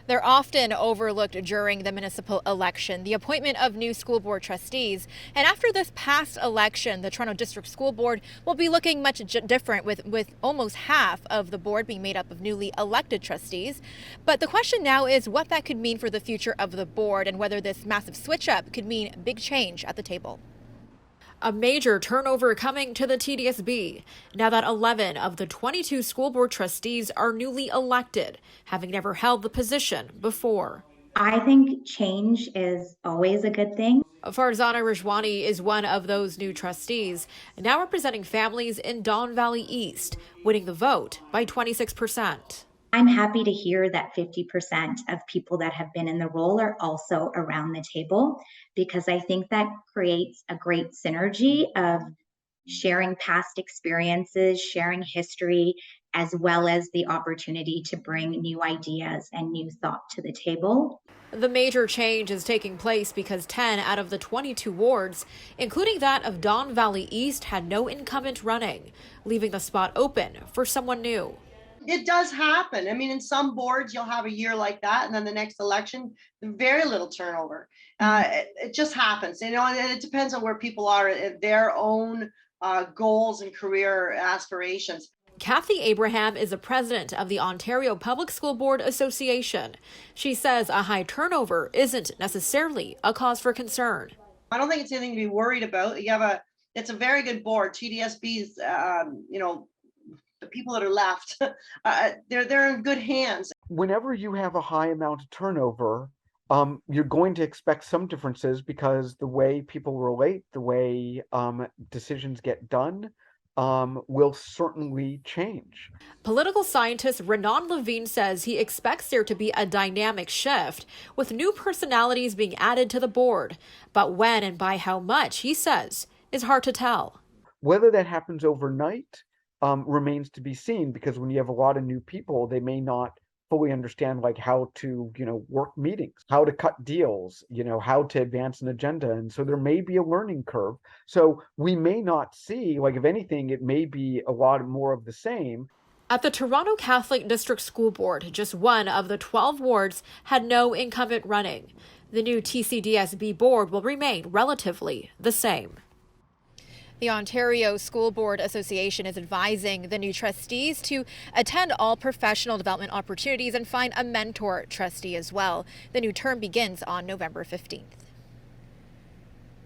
They're often overlooked during the municipal election, the appointment of new school board trustees. And after this past election, the Toronto District School Board will be looking much different with almost half of the board being made up of newly elected trustees. But the question now is what that could mean for the future of the board and whether this massive switch up could mean big change at the table. A major turnover coming to the TDSB, now that 11 of the 22 school board trustees are newly elected, having never held the position before. I think change is always a good thing. Farzana Rijwani is one of those new trustees, now representing families in Don Valley East, winning the vote by 26%. I'm happy to hear that 50% of people that have been in the role are also around the table, because I think that creates a great synergy of sharing past experiences, sharing history, as well as the opportunity to bring new ideas and new thought to the table. The major change is taking place because 10 out of the 22 wards, including that of Don Valley East, had no incumbent running, leaving the spot open for someone new. It does happen. I mean, in some boards, you'll have a year like that, and then the next election, very little turnover. It just happens, and it depends on where people are at their own goals and career aspirations. Kathy Abraham is the president of the Ontario Public School Board Association. She says a high turnover isn't necessarily a cause for concern. I don't think it's anything to be worried about. It's a very good board. TDSB's, the people that are left, they're in good hands. Whenever you have a high amount of turnover, you're going to expect some differences because the way people relate, the way decisions get done, will certainly change. Political scientist Renan Levine says he expects there to be a dynamic shift with new personalities being added to the board. But when and by how much, he says, is hard to tell. Whether that happens overnight remains to be seen, because when you have a lot of new people, they may not fully understand like how to, work meetings, how to cut deals, how to advance an agenda. And so there may be a learning curve. So we may not see, like, if anything, it may be a lot more of the same. At the Toronto Catholic District School Board, just one of the 12 wards had no incumbent running. The new TCDSB board will remain relatively the same. The Ontario School Board Association is advising the new trustees to attend all professional development opportunities and find a mentor trustee as well. The new term begins on November 15th.